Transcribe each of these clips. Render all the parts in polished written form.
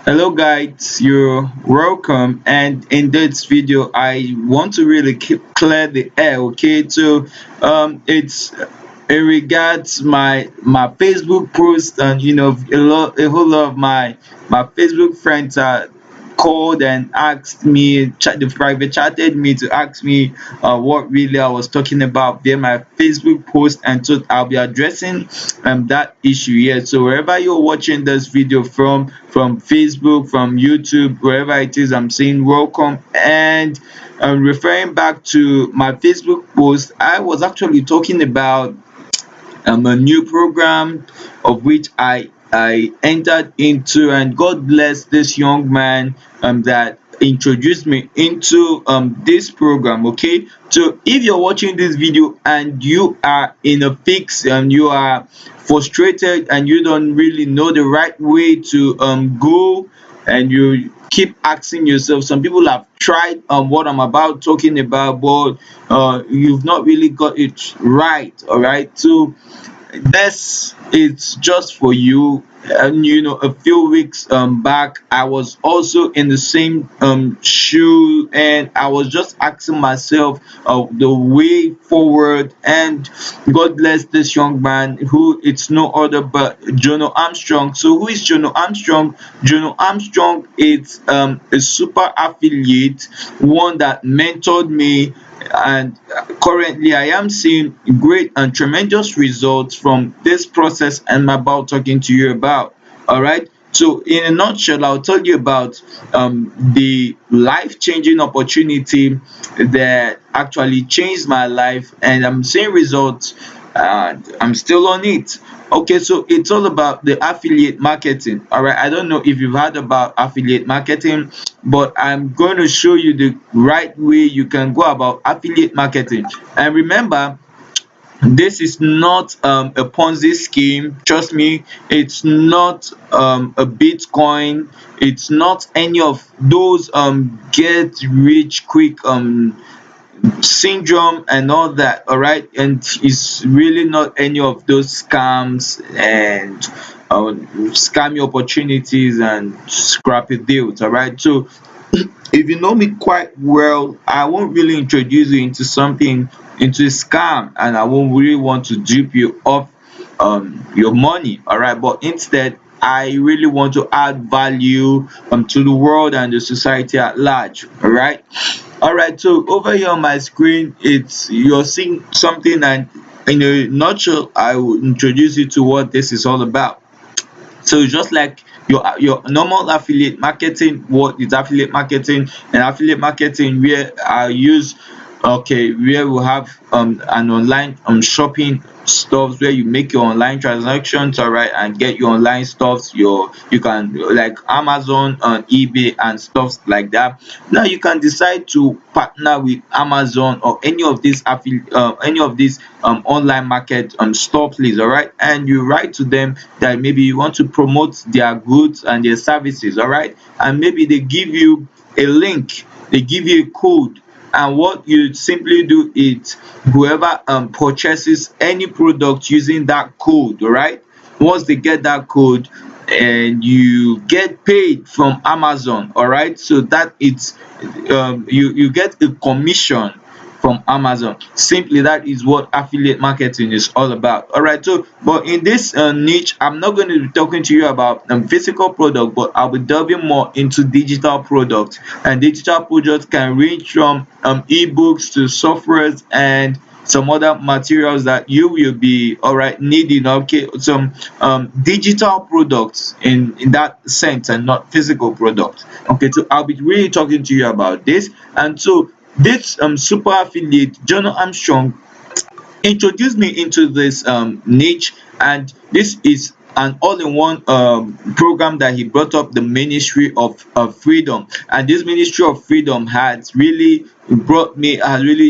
Hello guys, you're welcome, and in this video I want to really clear the air. Okay, so it's in regards my Facebook post, and a whole lot of my Facebook friends are called and asked me, they private chatted me to ask me what really I was talking about via my Facebook post, and so I'll be addressing that issue here. So wherever you're watching this video from Facebook, from YouTube, wherever it is, I'm saying welcome. And referring back to my Facebook post, I was actually talking about a new program of which I entered into, and God bless this young man that introduced me into this program. Okay, so if you're watching this video and you are in a fix and you are frustrated and you don't really know the right way to go, and you keep asking yourself, some people have tried what I'm about talking about, but you've not really got it right. All right, so this it's just for you. And a few weeks back, I was also in the same shoe, and I was just asking myself the way forward. And God bless this young man, who it's no other but Jono Armstrong. So who is Jono Armstrong? Jono Armstrong is a super affiliate, one that mentored me, and currently I am seeing great and tremendous results from this process I'm about talking to you about. All right, so in a nutshell, I'll tell you about the life-changing opportunity that actually changed my life, and I'm seeing results, and I'm still on it. Okay, so it's all about the affiliate marketing. All right, I don't know if you've heard about affiliate marketing, but I'm going to show you the right way you can go about affiliate marketing. And remember, this is not a Ponzi scheme. Trust me, it's not a Bitcoin. It's not any of those get rich quick syndrome and all that. All right, and it's really not any of those scams and scammy opportunities and scrappy deals. All right, so if you know me quite well, I won't really introduce you into something, into a scam, and I won't really want to dupe you off your money. All right, but instead, I really want to add value to the world and the society at large. All right, so over here on my screen, it's you're seeing something, and in a nutshell, I will introduce you to what this is all about. So just like your normal affiliate marketing, what is affiliate marketing? And affiliate marketing, where I use, okay, where we have an online shopping stuff where you make your online transactions, all right, and get your online stuffs, you can, like Amazon and eBay and stuff like that. Now you can decide to partner with Amazon or any of these online market store place. All right, and you write to them that maybe you want to promote their goods and their services. All right, and maybe they give you a link, they give you a code, and what you simply do is whoever purchases any product using that code, all right, once they get that code, and you get paid from Amazon. All right, so that it's you get a commission from Amazon. Simply, that is what affiliate marketing is all about. All right, so but in this niche, I'm not going to be talking to you about physical product, but I'll be delving more into digital products. And digital products can range from ebooks to softwares and some other materials that you will be, all right, needing. Okay, some digital products in that sense, and not physical products. Okay, so I'll be really talking to you about this. And so this super affiliate Jono Armstrong introduced me into this niche, and this is an all-in-one program that he brought up, the Ministry of Freedom. And this Ministry of Freedom has really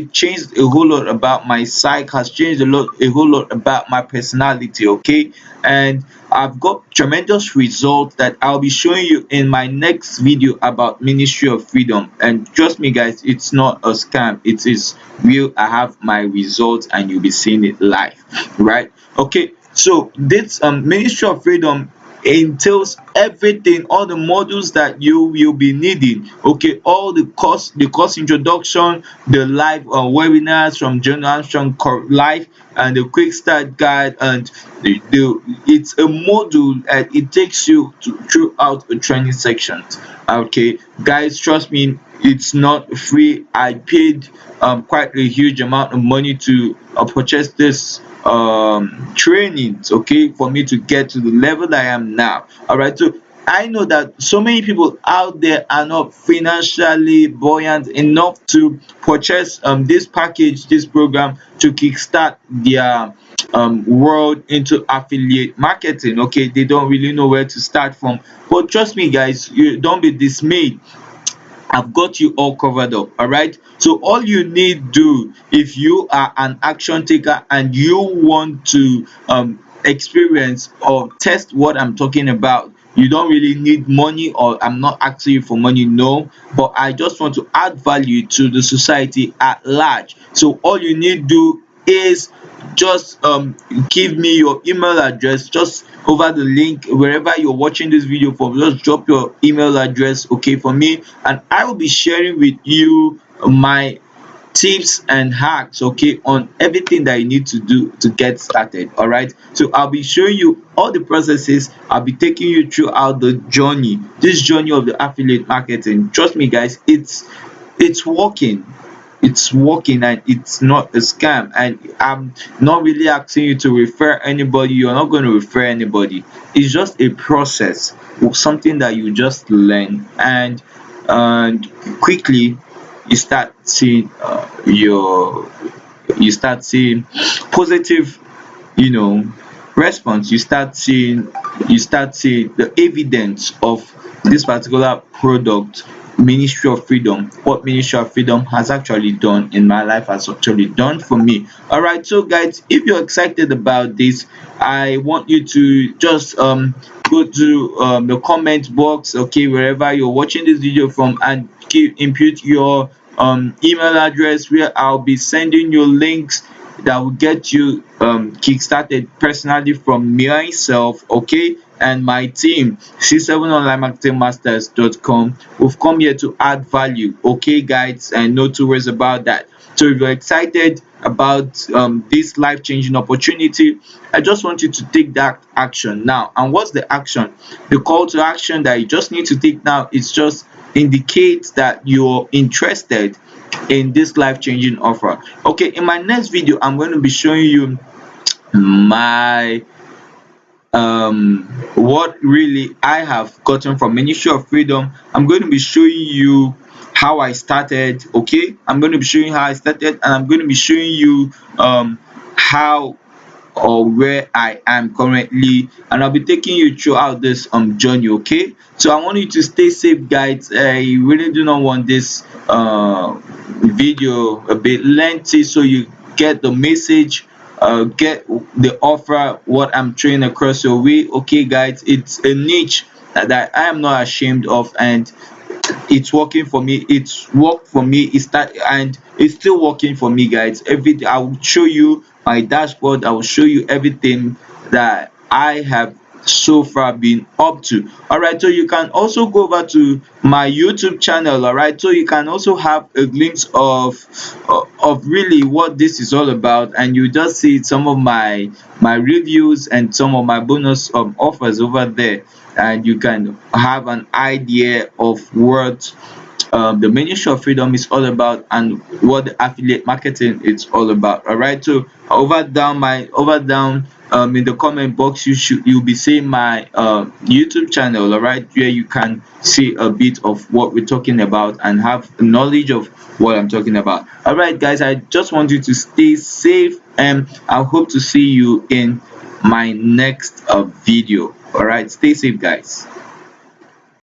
changed a whole lot about my psyche, has changed a whole lot about my personality. Okay, and I've got tremendous results that I'll be showing you in my next video about Ministry of Freedom. And trust me guys, it's not a scam, it is real. I have my results and you'll be seeing it live. Right, okay, so this Ministry of Freedom entails everything, all the modules that you will be needing. Okay, all the course introduction, the live webinars from John Armstrong live, and the quick start guide, and it's a module, and it takes you throughout a training section. Okay, guys, trust me, it's not free. I paid quite a huge amount of money to purchase this trainings, okay, for me to get to the level that I am now. All right, so I know that so many people out there are not financially buoyant enough to purchase this package, this program, to kickstart their world into affiliate marketing. Okay, they don't really know where to start from. But trust me, guys, you don't be dismayed. I've got you all covered up. All right. So all you need do, if you are an action taker and you want to experience or test what I'm talking about, you don't really need money, or I'm not asking you for money, no, but I just want to add value to the society at large. So all you need do is just give me your email address, just over the link wherever you're watching this video from. Just drop your email address, okay, for me, and I will be sharing with you my tips and hacks, okay, on everything that you need to do to get started. All right, so I'll be showing you all the processes. I'll be taking you throughout the journey, this journey of the affiliate marketing. Trust me, guys, it's working. It's working, and it's not a scam. And I'm not really asking you to refer anybody. You're not going to refer anybody. It's just a process of something that you just learn, and quickly you start seeing you start seeing positive, you know, response. You start seeing the evidence of this particular product. Ministry of Freedom, what Ministry of Freedom has actually done in my life, has actually done for me. All right, so guys, if you're excited about this, I want you to just go to the comment box, okay, wherever you're watching this video from, and input your email address, where I'll be sending you links that will get you kickstarted personally from myself, okay, and my team, c7onlinemarketingmasters.com. We've come here to add value, okay, guys, and no two worries about that. So if you're excited about this life-changing opportunity, I just want you to take that action now. And what's the action? The call to action that you just need to take now is just indicate that you're interested in this life-changing offer. Okay, in my next video, I'm going to be showing you my what really I have gotten from Ministry of Freedom. I'm going to be showing you how I started. Okay, I'm going to be showing you how I started, and I'm going to be showing you how or where I am currently, and I'll be taking you throughout this journey. Okay, so I want you to stay safe, guys. I really do not want this video a bit lengthy, so you get the message, get the offer, what I'm throwing across your way. Okay, guys, it's a niche that I am not ashamed of, and it's working for me. It's worked for me. And it's still working for me, guys. Everything I will show you, my dashboard, I will show you everything that I have so far been up to. All right, so you can also go over to my YouTube channel. All right, so you can also have a glimpse of really what this is all about, and you just see some of my reviews and some of my bonus offers over there, and you can have an idea of what the Ministry of Freedom is all about, and what the affiliate marketing is all about. All right, so over down in the comment box, you'll be seeing my YouTube channel, all right, where you can see a bit of what we're talking about and have knowledge of what I'm talking about. All right, guys, I just want you to stay safe, and I hope to see you in my next video. All right, stay safe, guys.